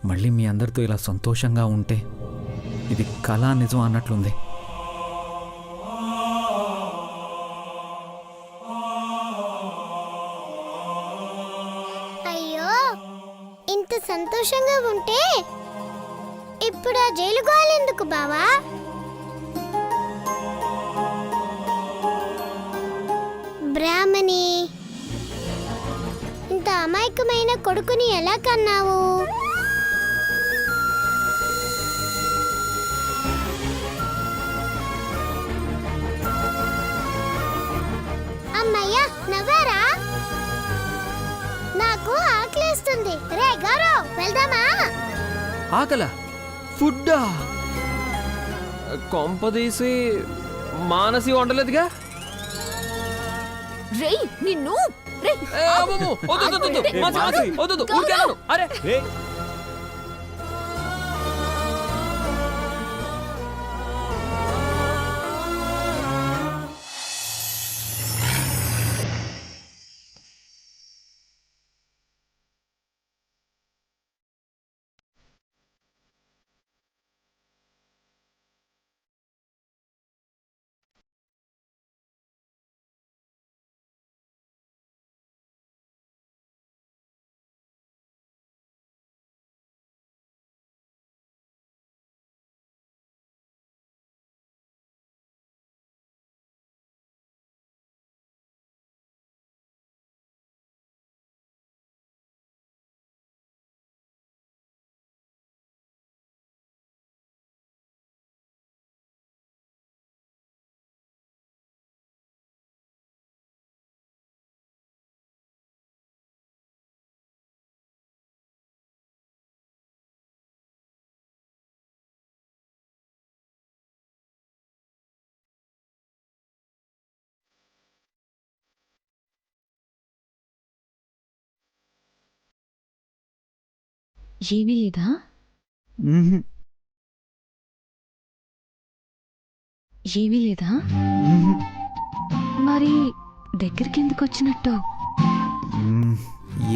మళ్ళీ మీ అందరితో ఇలా సంతోషంగా ఉంటే ఇది కళ నిజం అన్నట్లుంది. అయ్యో, ఇంత సంతోషంగా ఉంటే ఇప్పుడు ఆ జైలు గోలెందుకు బావా? బ్రాహ్మణి, ఇంత అమాయకమైన కొడుకుని ఎలా కన్నావు? అమ్మయ్యా, నవ్వారా? నాకు ఆకలేస్తుంది. రే గౌరవ్, వెళ్దామా? ఆకలా? ఫుడ్డా? కొంపదీసి మానసి వండలేదుగా? రేయ్ నిన్ను రేయ్ ఏ, అమ్మమ్మో, వద్దు, వద్దు, వద్దు, మానసి, మానసి, వద్దు, వద్దు, ఊరికే అన్నాను. అరే ఏమీ లేదా? ఏమీ లేదా? మరి దగ్గరికి ఎందుకు వచ్చినట్టు?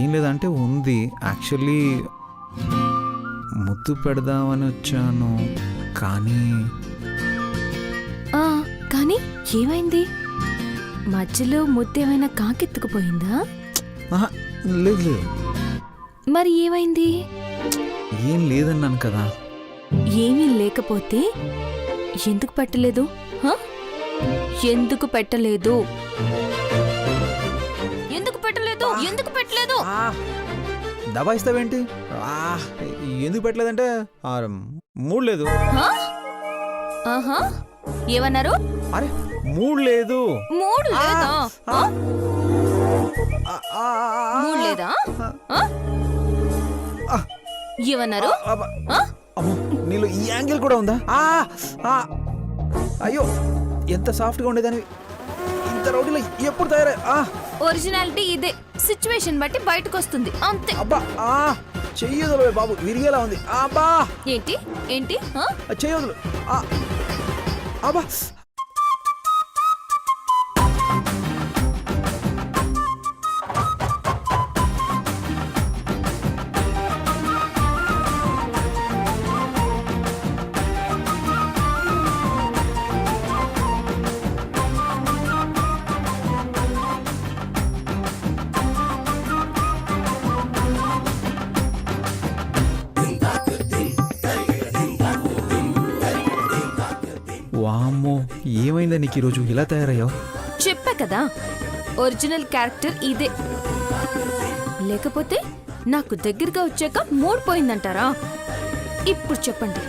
ఏం లేదంటే ఉంది. యాక్చువల్లీ ముద్దు పెడదామని వచ్చాను, కానీ కానీ ఏమైంది? మధ్యలో ముద్దేమైనా కాకెత్తుకుపోయిందా? ఆహా, లేదు లేదు, మరి ఏమైంది? ఏం లేదన్నాను కదా. ఏమీ లేకపోతే ఎందుకు పెట్టలేదు? ఎందుకు పెట్టలేదు? ఎందుకు పెట్టలేదు? ఎందుకు పెట్టలేదు? దబాయిస్తావేంటి? ఎందుకు పెట్టలేదంటే మూడు లేదు. ఆహా, ఏమన్నారు? అరే మూడు లేదు. మూడు లేదా? మూడు లేదా? ఏమన్నారు? అమ్మో, నీలో ఈ యాంగిల్ కూడా ఉందా? అయ్యో, ఎంత సాఫ్ట్గా ఉండేదాన్ని ఇంత రౌడీలో ఎప్పుడు తయారై? ఒరిజినాలిటీ ఇదే, సిచ్యువేషన్ బట్టి బయటకు వస్తుంది అంతే. అబ్బా, చెయ్యదులు బాబు, విరిగేలా ఉంది. అబ్బా, ఏంటి ఏంటి? చెయ్యదులు. అబ్బా, వామ్మో, ఏమైందా నీకు ఈరోజు ఇలా తయారయ్యావు? చెప్పా కదా, ఒరిజినల్ క్యారెక్టర్ ఇదే. లేకపోతే నాకు దగ్గరగా వచ్చాక మూడ్ పోయిందంటారా? ఇప్పుడు చెప్పండి.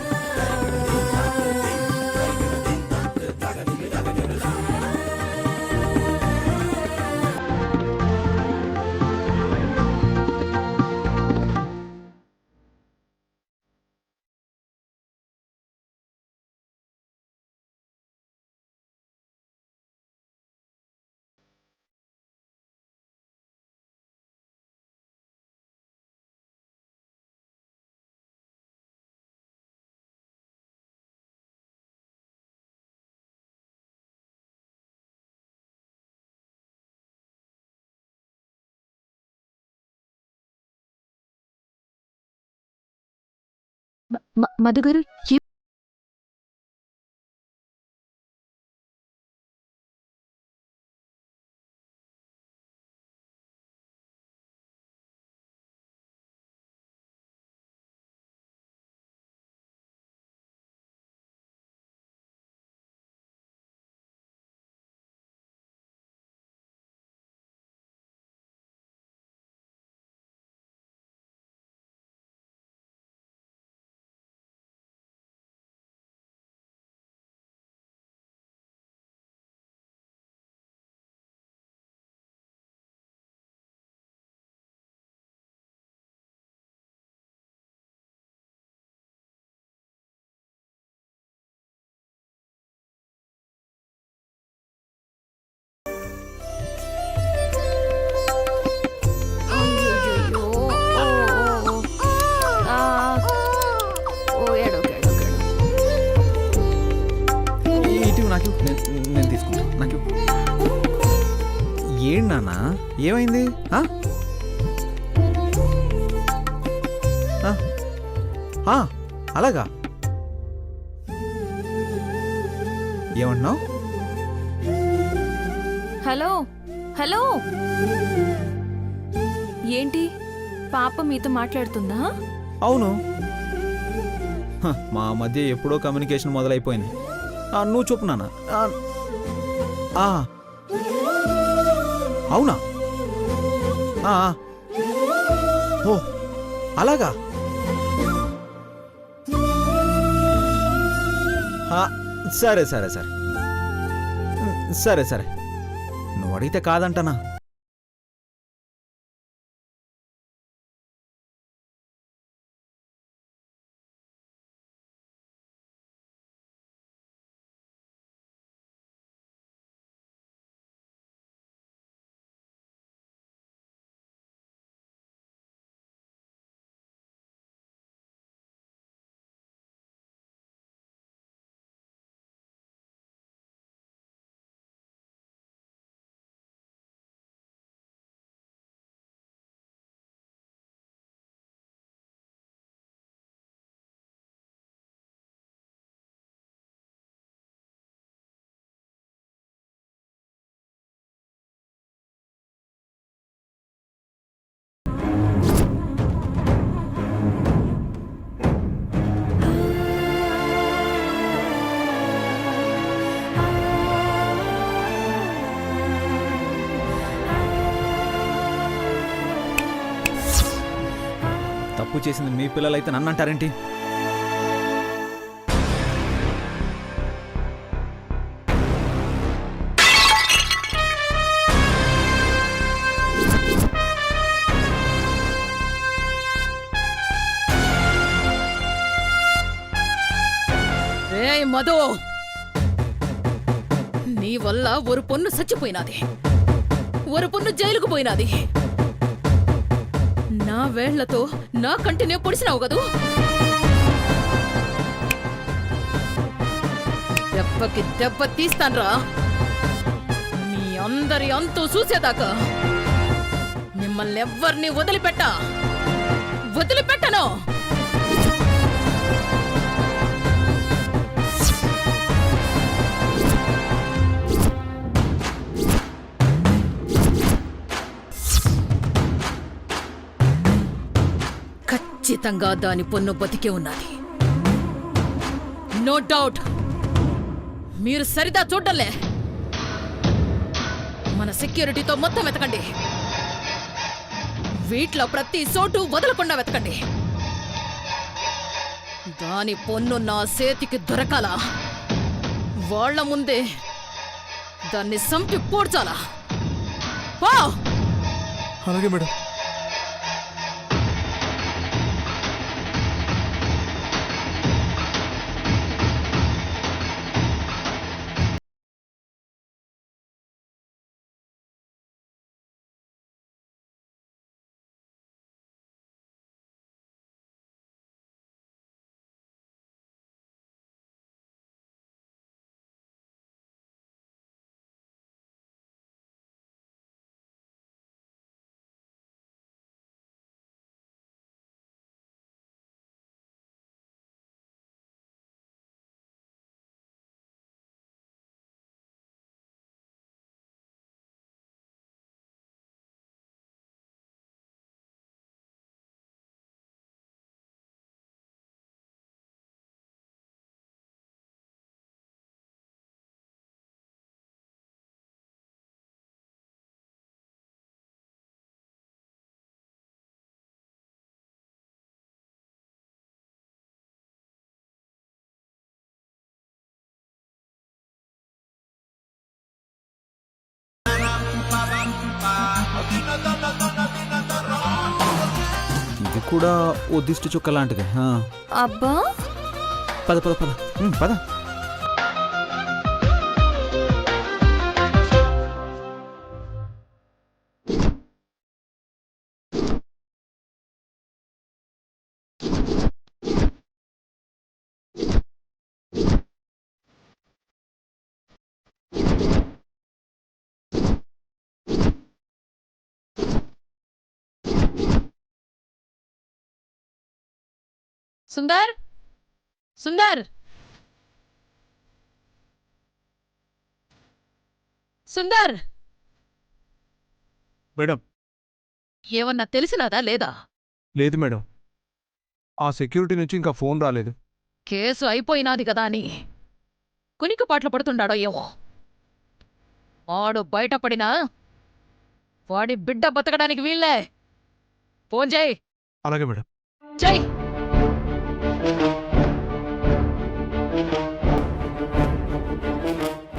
మధుగారు అయ్యయ్యో. ఆ, ఏడోకు, ఏడోకు, ఏడోకు. ఇటు నాకు నేను తీసుకుంటా నాకు ఏంటి నాన్న ఏమైంది ఆ? ఆ? ఆ, అలాగా ఏమన్నావు హలో హలో, ఏంటి పాప మీతో మాట్లాడుతుందా? అవును మా మధ్య ఎప్పుడో కమ్యూనికేషన్ మొదలైపోయింది నువ్వు చెప్పు నాన్న అవునా ఓ అలాగా సరే సరే సరే సరే సరే నువ్వు అడిగితే కాదంటనా తప్పు చేసింది మీ పిల్లలైతే నన్ను అంటారేంటి రేయ్ మధు, నీ వల్ల ஒரு పొన్ను చచ్చిపోయినాది, ஒரு పొన్ను జైలుకు పోయినాది. నా వేళ్లతో నా కంటినే పొడిసినావు కదూ. దెబ్బకి దెబ్బ తీస్తాన్రా. మీ అందరి అంతు చూసేదాకా మిమ్మల్ని ఎవ్వరిని వదిలిపెట్టను. ఖచ్చితంగా దాని పొన్ను బతికే ఉన్నది. No doubt. మీరు సరిదా చూడలే. మన సెక్యూరిటీతో మొత్తం వెతకండి. వీటిలో ప్రతి చోటు వదలకుండా వెతకండి. దాని పొన్ను నా చేతికి దొరకాలా, వాళ్ళ ముందే దాన్ని సంపి పూడ్చాలా. అలాగే మేడం. కూడా ఓ దిష్టి చుక్క లాంటిది. అబ్బా పద పద పద పద. సుందర్ సుందర్ సుందర్ మేడం ఏమన్నా తెలిసినదా లేదా? లేదు మేడం, ఆ సెక్యూరిటీ నుంచి ఇంకా ఫోన్ రాలేదు. కేసు అయిపోయినాది కదా అని కునికిపాట్లు పడుతుండాడో ఏమో. వాడు బయటపడినా వాడి బిడ్డ బతకడానికి వీళ్ళే. ఫోన్ చేయి. అలాగే మేడం. చెయ్.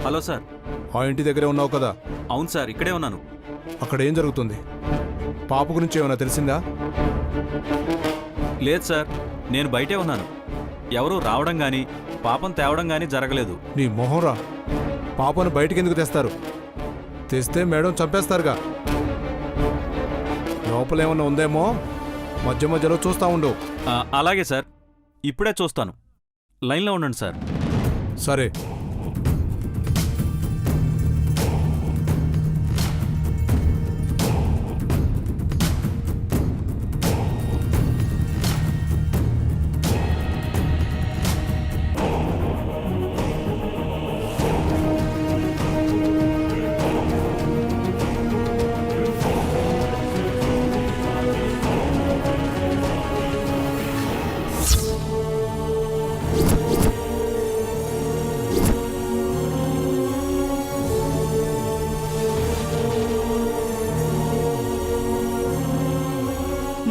Hello sir. ఆ ఇంటి దగ్గరే ఉన్నావు కదా? అవును సార్, ఇక్కడే ఉన్నాను. అక్కడ ఏం జరుగుతుంది? పాప గురించి ఏమైనా తెలిసిందా? లేదు సార్, నేను బయటే ఉన్నాను. ఎవరూ రావడం గాని పాపం తేవడం గాని జరగలేదు. నీ మొహంరా, పాపను బయటికి ఎందుకు తెస్తారు? తెస్తే మేడం చంపేస్తారుగా. లోపలేమన్నా ఉందేమో, మధ్య మధ్యలో చూస్తా ఉండు. అలాగే సార్, ఇప్పుడే చూస్తాను. లైన్లో ఉండండి సార్. సరే.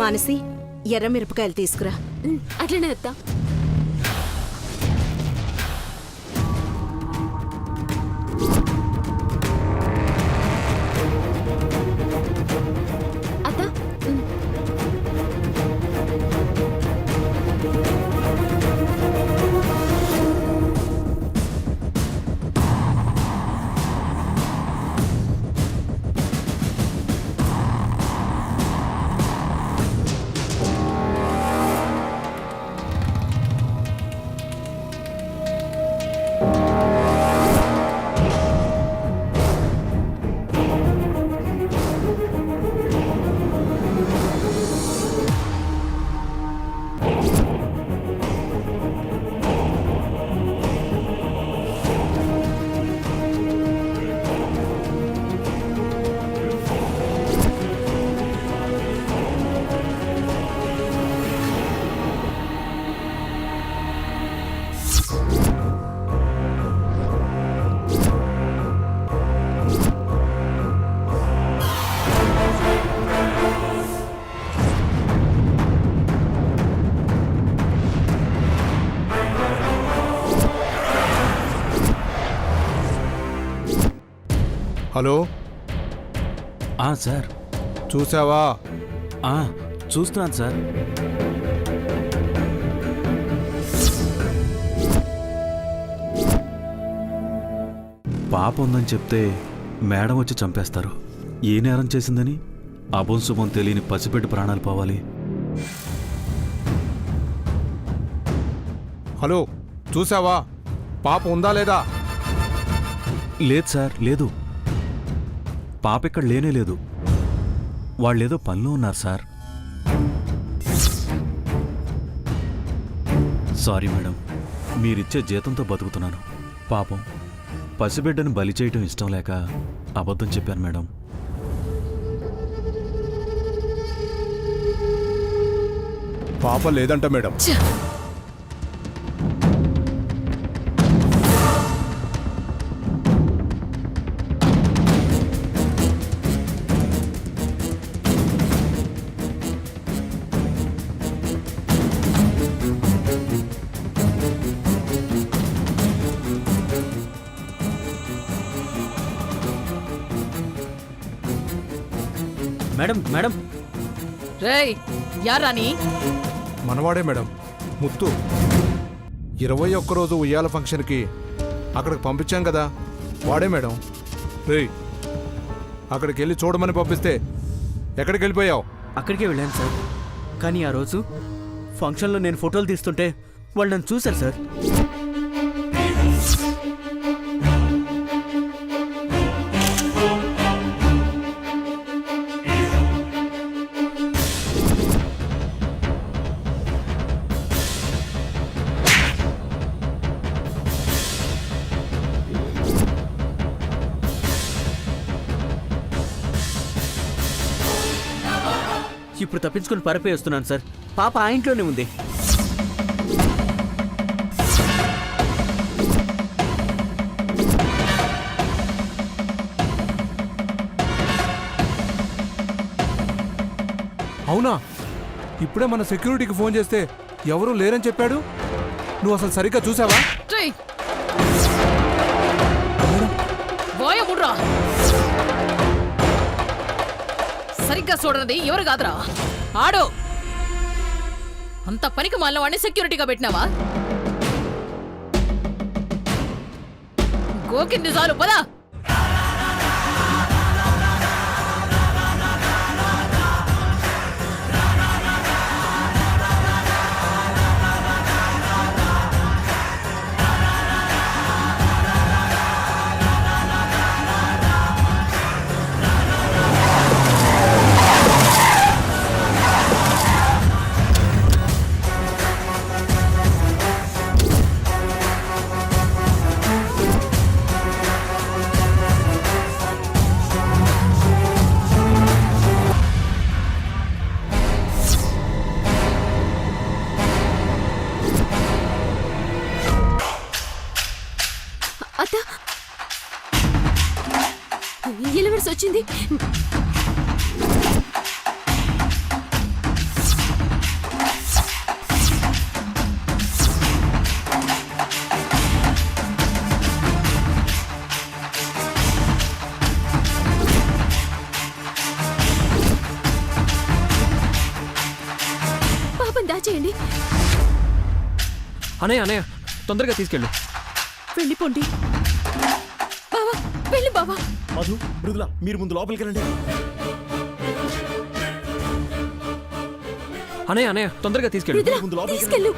మానసి, ఎర్ర మిరపకాయలు తీసుకురా. అట్లనే అత్త. అత్త హలో. సార్. చూసావా? చూస్తున్నాను సార్. పాప ఉందని చెప్తే మేడం వచ్చి చంపేస్తారు. ఏ నేరం చేసిందని అభం శుభం తెలియని పసిపెట్టి ప్రాణాలు పోవాలి. హలో, చూసావా? పాప ఉందా లేదా? లేదు సార్, లేదు. పాప ఇక్కడ లేనే లేదు. వాళ్ళేదో పనిలో ఉన్నారు సార్. సారీ మేడం, మీరిచ్చే జీతంతో బతుకుతున్నాను. పాపం పసిబిడ్డను బలి చేయటం ఇష్టం లేక అబద్ధం చెప్పాను మేడం. పాప లేదంట మేడం. మేడం మేడం రేయ్, యారాని మనవాడే మేడం, ముత్తు. 21 రోజు ఉయ్యాల ఫంక్షన్కి అక్కడికి పంపించాం కదా, వాడే మేడం. రేయ్, అక్కడికి వెళ్ళి చూడమని పంపిస్తే ఎక్కడికి వెళ్ళిపోయావు? అక్కడికే వెళ్ళాను సార్. కానీ ఆ రోజు ఫంక్షన్లో నేను ఫోటోలు తీస్తుంటే వాళ్ళు నన్ను చూశారు సార్. ఇప్పుడు తప్పించుకొని పరపే వస్తున్నాను సార్. పాప ఆ ఇంట్లోనే ఉంది. అవునా? ఇప్పుడే మన సెక్యూరిటీకి ఫోన్ చేస్తే ఎవరూ లేరని చెప్పాడు. నువ్వు అసలు సరిగ్గా చూసావా? చెయ్ వాయముడ్రా. సరిగ్గా చూడనది ఎవరు కాదురా, ఆడు. అంత పనికి మాలిన వాడిని సెక్యూరిటీగా పెట్టినావా? గోకింది చాలు, పదా. అత్త, ఎలివర్స్ వచ్చింది. పాపం దాచేయండి. అనయ్య అనయ్య, తొందరగా తీసుకెళ్ళు. వెళ్ళిపోండి బావా, వెళ్ళి బావా. మధు, మృదుల, మీరు ముందు లోపలికి రండి. అనయ్య అనయ్య, తొందరగా తీసుకెళ్ళు. మృదుల, ముందు లోపలికి తీసుకెళ్ళు.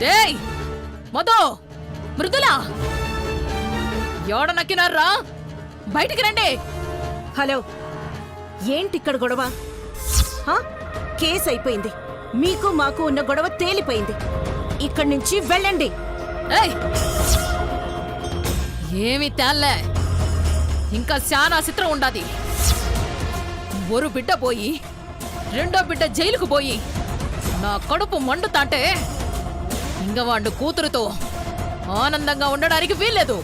డేయ్ మధు, మృదుల, ఎవడ నక్కినారా? బయటికి రండి. హలో, ఏంటి ఇక్కడ గొడవ? హా? కేసు అయిపోయింది. మీకు మాకు ఉన్న గొడవ తేలిపోయింది. ఇక్కడి నుంచి వెళ్ళండి. ఏయ్, ఏమి తేల్లే, ఇంకా చాలా చిత్రం ఉండాది. ఒరు బిడ్డ పోయి రెండో బిడ్డ జైలుకు పోయి నా కడుపు మండుతాంటే ఇంక వాడు కూతురుతో ఆనందంగా ఉండడానికి వీల్లేదు.